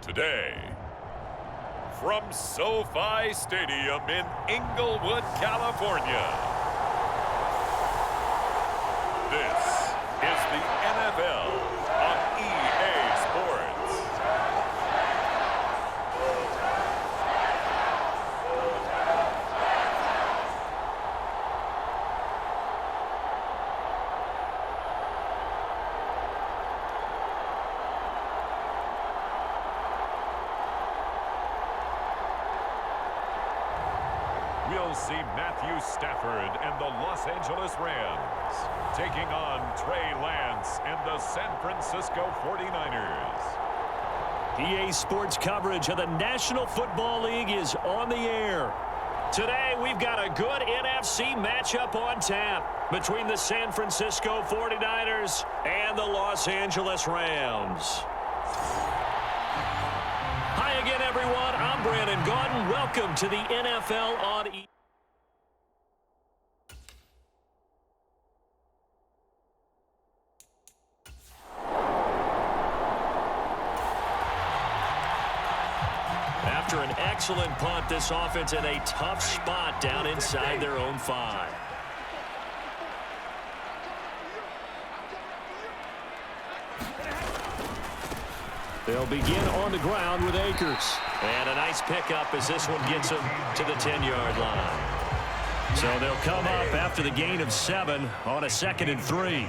Today, from SoFi Stadium in Inglewood, California, this is the NFL on EA Sports. We'll see Matthew Stafford and the Los Angeles Rams taking on Trey Lance and the San Francisco 49ers. EA Sports coverage of the National Football League is on the air. Today, we've got a good NFC matchup on tap between the San Francisco 49ers and the Los Angeles Rams. Hi again, everyone. I'm Brandon Gaudin. Welcome to the NFL on EA. After an excellent punt, this offense in a tough spot down inside their own 5. They'll begin on the ground with Akers. And a nice pickup as this one gets them to the 10-yard line. So they'll come up after the gain of 7 on a 2nd and 3.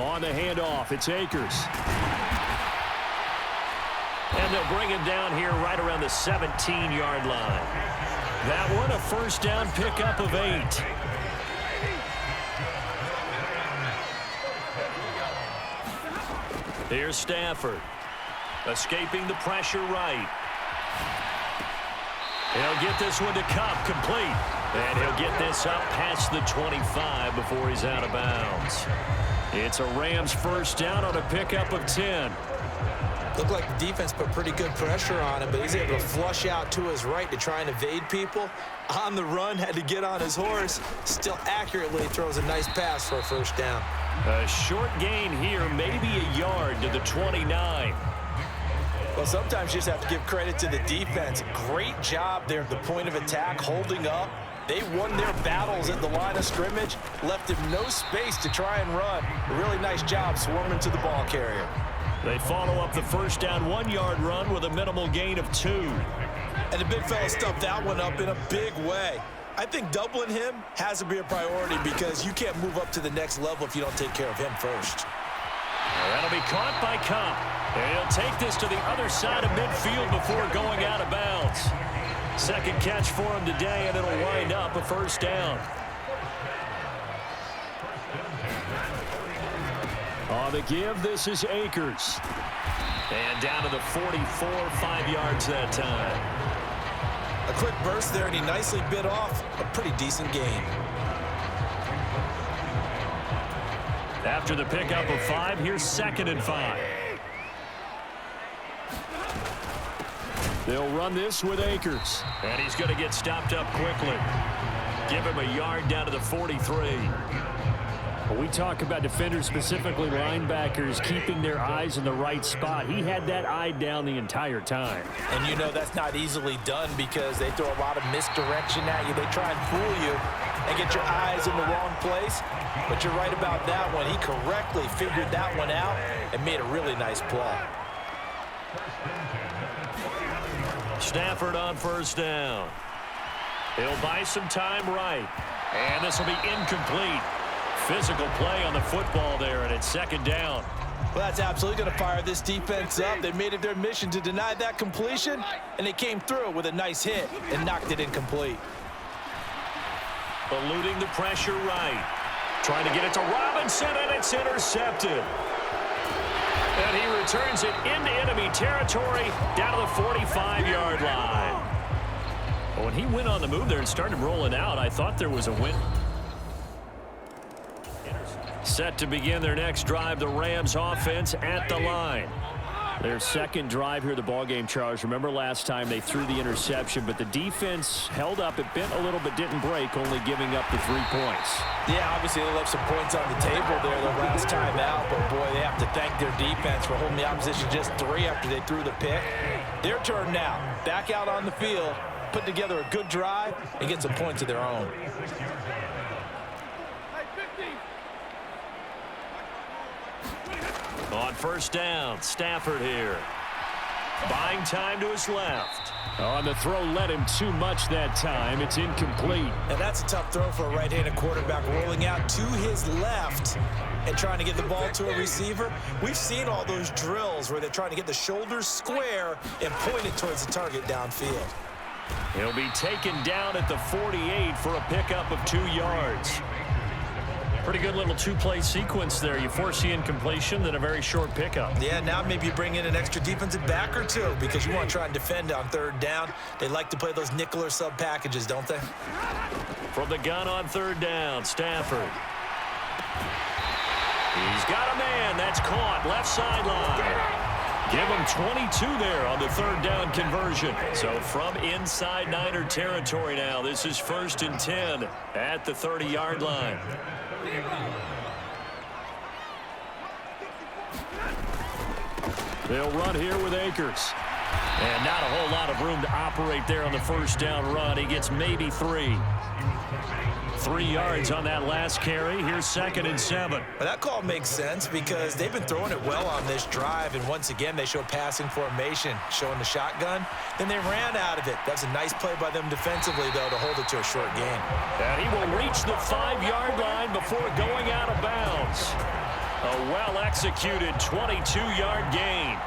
On the handoff, it's Akers. And they'll bring him down here right around the 17-yard line. That one a first down pickup of 8. Here's Stafford. Escaping the pressure right. He'll get this one to Cup, complete. And he'll get this up past the 25 before he's out of bounds. It's a Rams first down on a pickup of 10. Looked like the defense put pretty good pressure on him, but he's able to flush out to his right to try and evade people. On the run, had to get on his horse. Still accurately throws a nice pass for a first down. A short gain here, maybe a yard to the 29. Well, sometimes you just have to give credit to the defense. Great job there at the point of attack, holding up. They won their battles at the line of scrimmage, left him no space to try and run. A really nice job swarming to the ball carrier. They follow up the first down 1-yard run with a minimal gain of 2. And the big fella stuffed that one up in a big way. I think doubling him has to be a priority because you can't move up to the next level if you don't take care of him first. That'll be caught by Cup. And he'll take this to the other side of midfield before going out of bounds. Second catch for him today, and it'll wind up a first down. On the give, this is Akers. And down to the 44, 5 yards that time. A quick burst there, and he nicely bit off a pretty decent gain. After the pickup of 5, here's 2nd and 5. They'll run this with Akers. And he's going to get stopped up quickly. Give him a yard down to the 43. When we talk about defenders, specifically linebackers, keeping their eyes in the right spot, he had that eye down the entire time. And you know that's not easily done because they throw a lot of misdirection at you. They try and fool you and get your eyes in the wrong place. But you're right about that one. He correctly figured that one out and made a really nice play. Stafford on first down. He'll buy some time right. And this will be incomplete. Physical play on the football there, and it's 2nd down. Well, that's absolutely going to fire this defense up. They made it their mission to deny that completion, and they came through with a nice hit and knocked it incomplete. eluding the pressure right. Trying to get it to Robinson, and it's intercepted. And he returns it into enemy territory down to the 45-yard line. When he went on the move there and started rolling out, I thought there was a win. Set to begin their next drive, the Rams offense at the line. Their second drive here, the ballgame, Charles. Remember last time they threw the interception, but the defense held up. It bent a little but didn't break, only giving up the 3 points. Yeah, obviously they left some points on the table there the last time out, but boy, they have to thank their defense for holding the opposition just 3 after they threw the pick. Their turn now. Back out on the field, put together a good drive, and get some points of their own. On first down, Stafford here. Buying time to his left. On the throw, led him too much that time. It's incomplete. And that's a tough throw for a right-handed quarterback, rolling out to his left and trying to get the ball to a receiver. We've seen all those drills where they're trying to get the shoulders square and point it towards the target downfield. He'll be taken down at the 48 for a pickup of 2 yards. Pretty good little 2-play sequence there. You force the incompletion, then a very short pickup. Yeah, now maybe you bring in an extra defensive back or 2 because you want to try and defend on 3rd down. They like to play those nickel or sub packages, don't they? From the gun on 3rd down, Stafford. He's got a man. That's caught. Left sideline. Give him 22 there on the 3rd down conversion. So from inside Niner territory now, this is 1st and 10 at the 30-yard line. They'll run here with Akers. And not a whole lot of room to operate there on the 1st down run. He gets maybe 3. 3 yards on that last carry. Here's 2nd and 7. Well, that call makes sense because they've been throwing it well on this drive, and once again they show passing formation, showing the shotgun. Then they ran out of it. That's a nice play by them defensively, though, to hold it to a short gain. And he will reach the 5-yard line before going out of bounds. A well-executed 22-yard gain.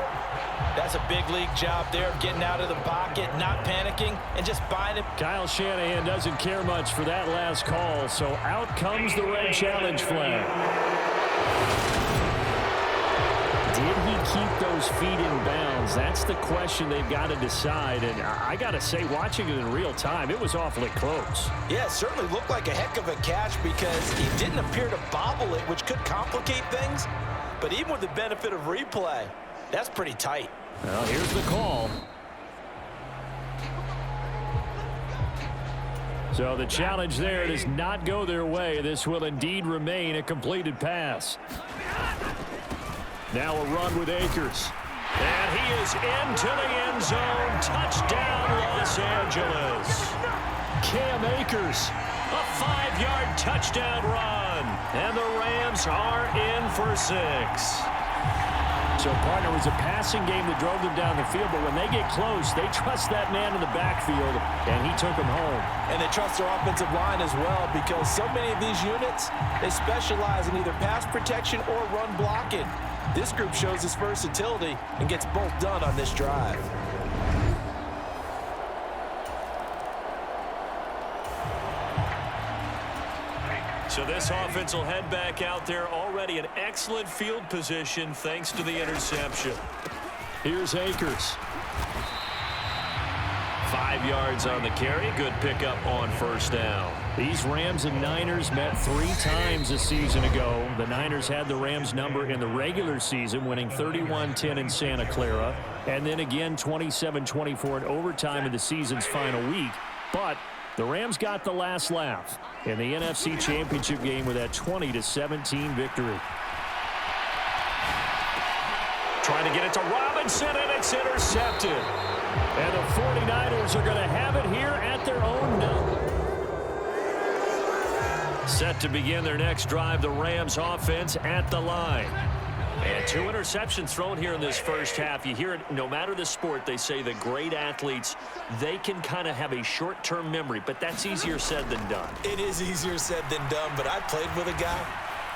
That's a big league job there of getting out of the pocket, not panicking, and just buying it. Kyle Shanahan doesn't care much for that last call, so out comes the red challenge flag. Did he keep those feet in bounds? That's the question they've got to decide, and I got to say, watching it in real time, it was awfully close. Yeah, it certainly looked like a heck of a catch because he didn't appear to bobble it, which could complicate things. But even with the benefit of replay, that's pretty tight. Well, here's the call. So the challenge there does not go their way. This will indeed remain a completed pass. Now a run with Akers. And he is into the end zone. Touchdown, Los Angeles. Cam Akers, a 5-yard touchdown run. And the Rams are in for 6. So, partner, it was a passing game that drove them down the field, but when they get close, they trust that man in the backfield, and he took them home. And they trust their offensive line as well because so many of these units, they specialize in either pass protection or run blocking. This group shows its versatility and gets both done on this drive. So this offense will head back out there, already in excellent field position thanks to the interception. Here's Akers. 5 yards on the carry. Good pickup on 1st down. These Rams and Niners met 3 times a season ago. The Niners had the Rams number in the regular season, winning 31-10 in Santa Clara, and then again 27-24 in overtime in the season's final week. But the Rams got the last laugh in the NFC Championship game with that 20-17 victory. Trying to get it to Robinson, and it's intercepted. And the 49ers are going to have it here at their own number. Set to begin their next drive, the Rams offense at the line. And 2 interceptions thrown here in this first half. You hear it, no matter the sport, they say the great athletes, they can kind of have a short-term memory, but that's easier said than done. It is easier said than done, but I played with a guy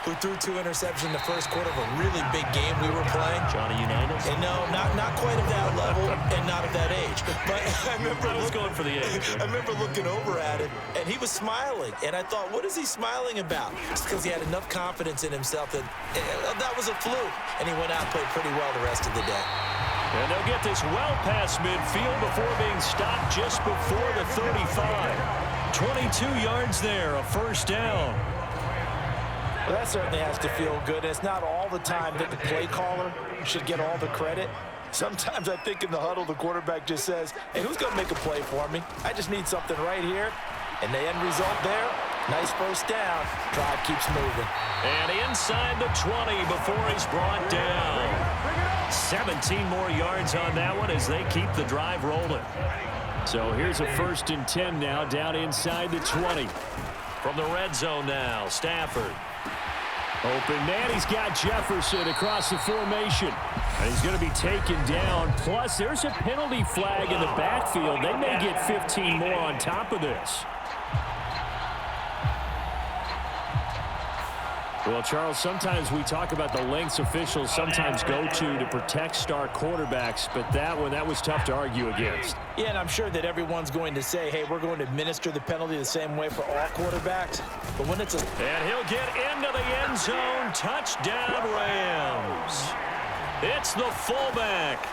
who threw 2 interceptions in the first quarter of a really big game we were playing. Johnny Unitas? And no, not quite of that level and not of that age. But I was going for the age. I remember looking over at him, and he was smiling. And I thought, what is he smiling about? It's because he had enough confidence in himself that that was a fluke. And he went out and played pretty well the rest of the day. And they'll get this well past midfield before being stopped just before the 35. 22 yards there, a first down. Well, that certainly has to feel good. It's not all the time that the play caller should get all the credit. Sometimes I think in the huddle, the quarterback just says, hey, who's going to make a play for me? I just need something right here. And the end result there, nice first down. Drive keeps moving. And inside the 20 before he's brought down. 17 more yards on that one as they keep the drive rolling. So here's a 1st and 10 now down inside the 20. From the red zone now, Stafford. Open man, he's got Jefferson across the formation. And he's going to be taken down. Plus, there's a penalty flag in the backfield. They may get 15 more on top of this. Well, Charles, sometimes we talk about the lengths officials sometimes go to protect star quarterbacks, but that was tough to argue against. Yeah, and I'm sure that everyone's going to say, hey, we're going to administer the penalty the same way for all quarterbacks. But when it's a... And he'll get into the end zone. Touchdown, Rams. It's the fullback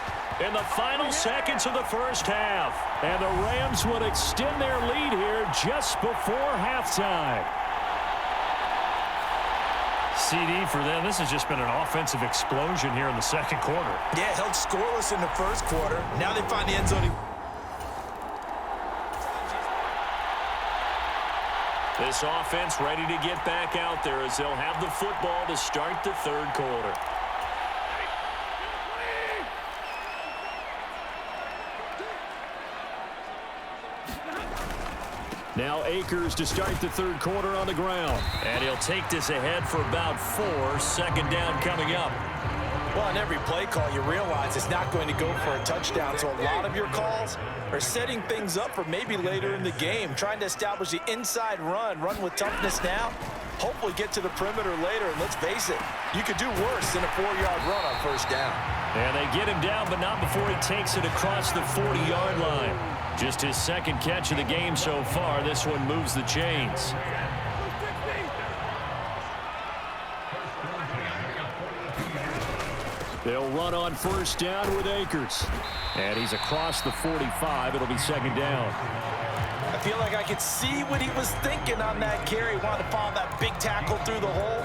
in the final seconds of the first half. And the Rams would extend their lead here just before halftime. CD for them. This has just been an offensive explosion here in the second quarter. Yeah, held scoreless in the first quarter. Now they find the end zone. This offense ready to get back out there as they'll have the football to start the third quarter. Now Akers to start the third quarter on the ground. And he'll take this ahead for about 4. Second down coming up. Well, on every play call, you realize it's not going to go for a touchdown. So a lot of your calls are setting things up for maybe later in the game, trying to establish the inside run with toughness now, hopefully get to the perimeter later. And let's face it, you could do worse than a 4-yard run on first down. And they get him down, but not before he takes it across the 40-yard line. Just his second catch of the game so far. This one moves the chains. They'll run on first down with Akers. And he's across the 45. It'll be second down. I feel like I could see what he was thinking on that carry. Wanted to follow that big tackle through the hole.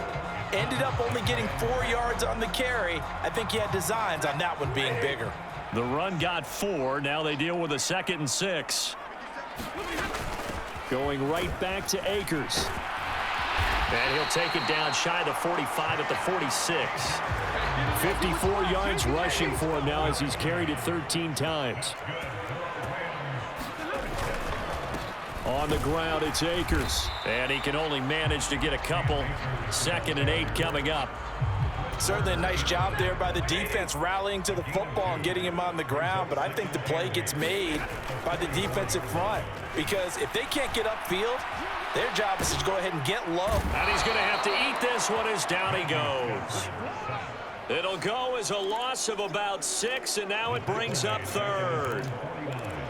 Ended up only getting 4 yards on the carry. I think he had designs on that one being bigger. The run got 4. Now they deal with a 2nd and 6. Going right back to Akers. And he'll take it down shy of the 45 at the 46. 54 yards rushing for him now as he's carried it 13 times. On the ground, it's Akers. And he can only manage to get a couple. 2nd and 8 coming up. Certainly a nice job there by the defense rallying to the football and getting him on the ground. But I think the play gets made by the defensive front. Because if they can't get upfield, their job is to go ahead and get low. And he's going to have to eat this one as down he goes. It'll go as a loss of about 6, and now it brings up 3rd.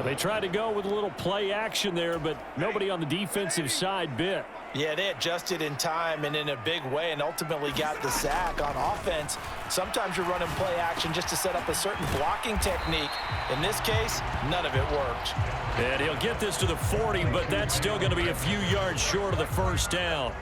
They tried to go with a little play action there, but nobody on the defensive side bit. Yeah, they adjusted in time and in a big way and ultimately got the sack. On offense, sometimes you're running play action just to set up a certain blocking technique. In this case, none of it worked. And he'll get this to the 40, but that's still going to be a few yards short of the first down.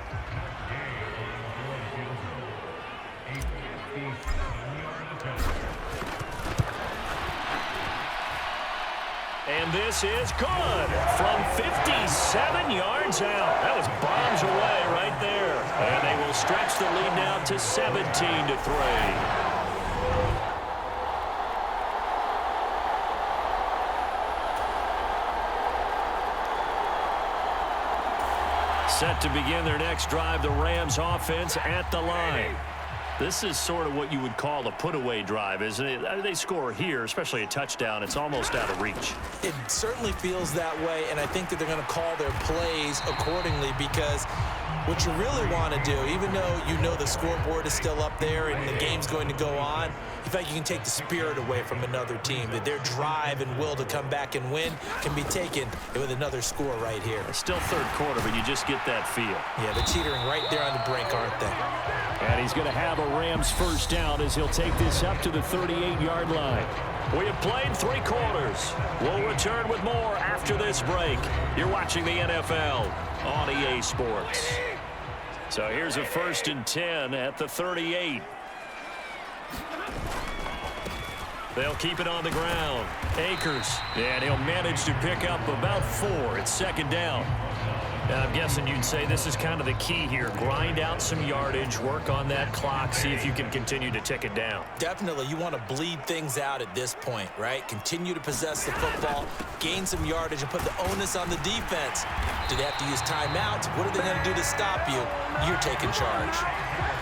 And this is good from 57 yards out. That was bombs away right there. And they will stretch the lead now to 17-3. Set to begin their next drive, the Rams offense at the line. This is sort of what you would call a put-away drive, isn't it? They score here, especially a touchdown. It's almost out of reach. It certainly feels that way, and I think that they're going to call their plays accordingly, because what you really want to do, even though you know the scoreboard is still up there and the game's going to go on, you feel like you can take the spirit away from another team, that their drive and will to come back and win can be taken with another score right here. It's still third quarter, but you just get that feel. Yeah, they're teetering right there on the brink, aren't they? And he's going to have a Rams first down as he'll take this up to the 38-yard line. We have played 3 quarters. We'll return with more after this break. You're watching the NFL on EA Sports. So here's a 1st and 10 at the 38. They'll keep it on the ground. Akers, and he'll manage to pick up about 4. It's 2nd down. Now, I'm guessing you'd say this is kind of the key here. Grind out some yardage, work on that clock, see if you can continue to tick it down. Definitely. You want to bleed things out at this point, right? Continue to possess the football, gain some yardage, and put the onus on the defense. Do they have to use timeouts? What are they going to do to stop you? You're taking charge.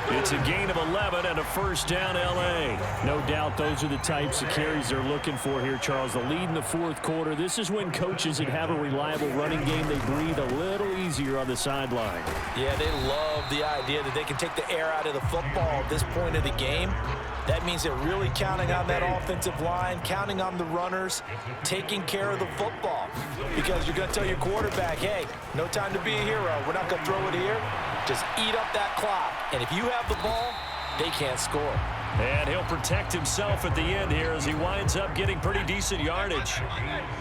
It's a gain of 11 and a first down, L.A. No doubt those are the types of carries they're looking for here, Charles. The lead in the 4th quarter. This is when coaches that have a reliable running game, they breathe a little easier on the sideline. Yeah, they love the idea that they can take the air out of the football at this point of the game. That means they're really counting on that offensive line, counting on the runners, taking care of the football. Because you're going to tell your quarterback, hey, no time to be a hero. We're not going to throw it here. Just eat up that clock. And if you have the ball, they can't score. And he'll protect himself at the end here as he winds up getting pretty decent yardage.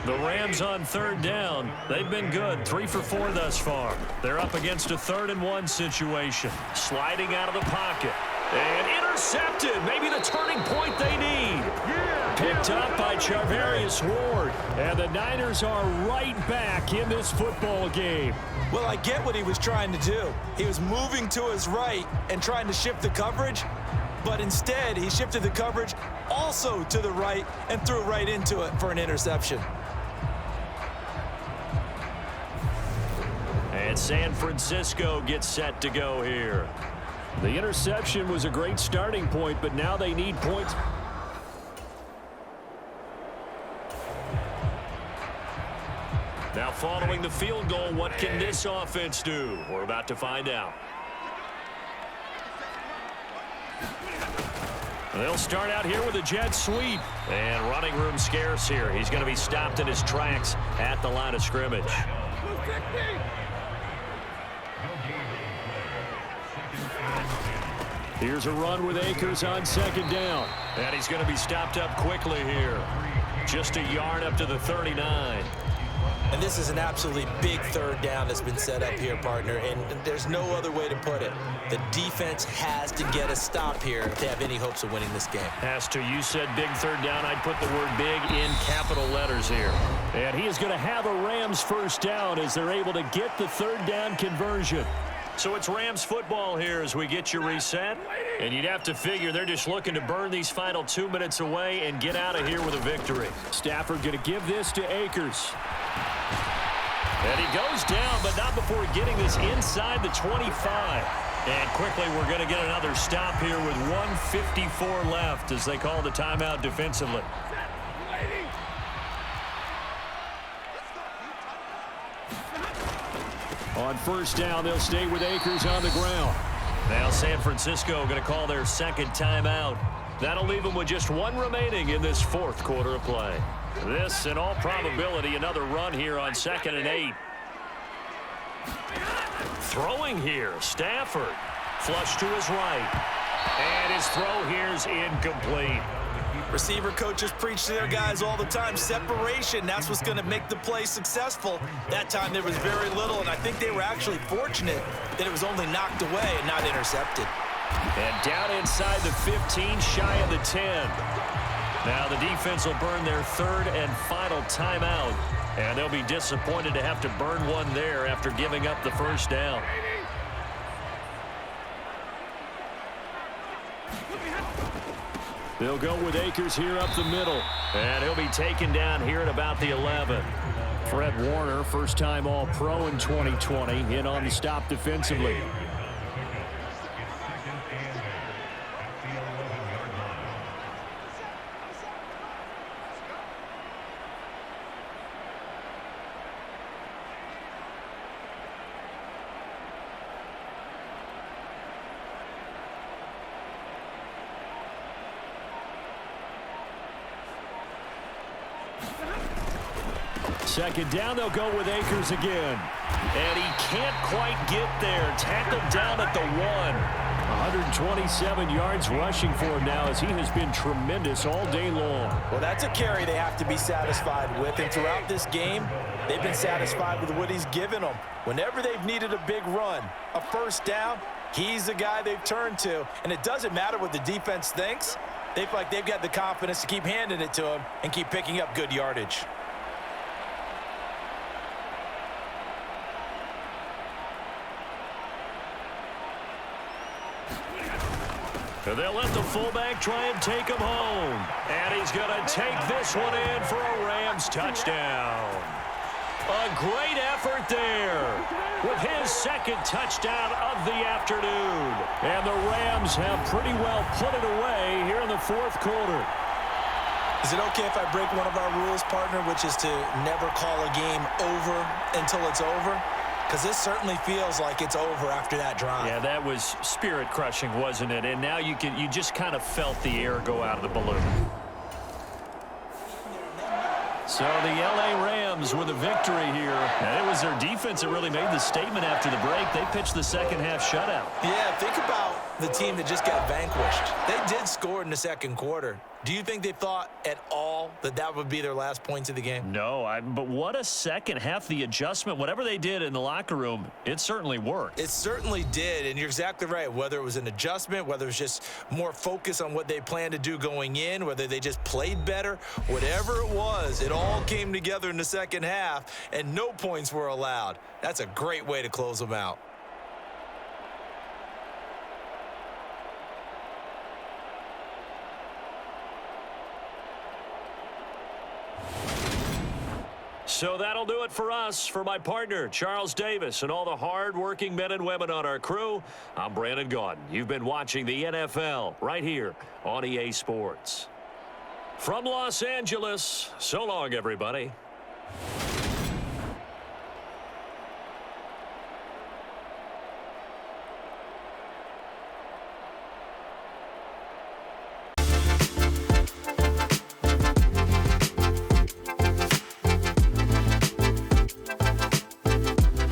The Rams on 3rd down. They've been good. 3 for 4 thus far. They're up against a 3rd and 1 situation. Sliding out of the pocket. And intercepted. Maybe the turning point they need. Picked up by Charvarius Ward. And the Niners are right back in this football game. Well, I get what he was trying to do. He was moving to his right and trying to shift the coverage. But instead, he shifted the coverage also to the right and threw right into it for an interception. And San Francisco gets set to go here. The interception was a great starting point, but now they need points. Now following the field goal, what can this offense do? We're about to find out. They'll start out here with a jet sweep. And running room scarce here. He's going to be stopped in his tracks at the line of scrimmage. Here's a run with Akers on 2nd down. And he's going to be stopped up quickly here. Just a yard up to the 39. And this is an absolutely big 3rd down that's been set up here, partner, and there's no other way to put it. The defense has to get a stop here to have any hopes of winning this game. Has to. You said big 3rd down. I'd put the word big in capital letters here. And he is going to have a Rams first down as they're able to get the 3rd down conversion. So it's Rams football here as we get you reset. And you'd have to figure they're just looking to burn these final 2 minutes away and get out of here with a victory. Stafford going to give this to Akers. And he goes down, but not before getting this inside the 25. And quickly we're going to get another stop here with 1:54 left as they call the timeout defensively. On first down, they'll stay with Akers on the ground. Now San Francisco going to call their 2nd timeout. That'll leave them with just 1 remaining in this 4th quarter of play. This, in all probability, another run here on 2nd and 8. Throwing here, Stafford. Flush to his right. And his throw here is incomplete. Receiver coaches preach to their guys all the time. Separation, that's what's going to make the play successful. That time there was very little, and I think they were actually fortunate that it was only knocked away and not intercepted. And down inside the 15, shy of the 10. Now the defense will burn their 3rd and final timeout. And they'll be disappointed to have to burn one there after giving up the first down. They'll go with Akers here up the middle. And he'll be taken down here at about the 11. Fred Warner, first-time All-Pro in 2020, in on the stop defensively. second down, they'll go with Akers again. And he can't quite get there. Tackled down at the 1. 127 yards rushing for him now as he has been tremendous all day long. Well, that's a carry they have to be satisfied with. And throughout this game, they've been satisfied with what he's given them. Whenever they've needed a big run, a first down, he's the guy they've turned to. And it doesn't matter what the defense thinks. They feel like they've got the confidence to keep handing it to him and keep picking up good yardage. They'll let the fullback try and take him home. And he's going to take this one in for a Rams touchdown. A great effort there with his second touchdown of the afternoon. And the Rams have pretty well put it away here in the fourth quarter. Is it okay if I break one of our rules, partner, which is to never call a game over until it's over? Because this certainly feels like it's over after that drive. Yeah, that was spirit-crushing, wasn't it? And now you just kind of felt the air go out of the balloon. So the L.A. Rams with a victory here. And it was their defense that really made the statement after the break. They pitched the second-half shutout. Yeah, think about the team that just got vanquished. They did score in the second quarter. Do you think they thought at all that that would be their last points of the game? No, but what a second half. The adjustment, whatever they did in the locker room, it certainly worked. It certainly did, and you're exactly right. Whether it was an adjustment, whether it was just more focus on what they planned to do going in, whether they just played better, whatever it was, it all came together in the second half, and no points were allowed. That's a great way to close them out. So that'll do it for us. For my partner, Charles Davis, and all the hard-working men and women on our crew, I'm Brandon Gaudin. You've been watching the NFL right here on EA Sports. From Los Angeles, so long, everybody.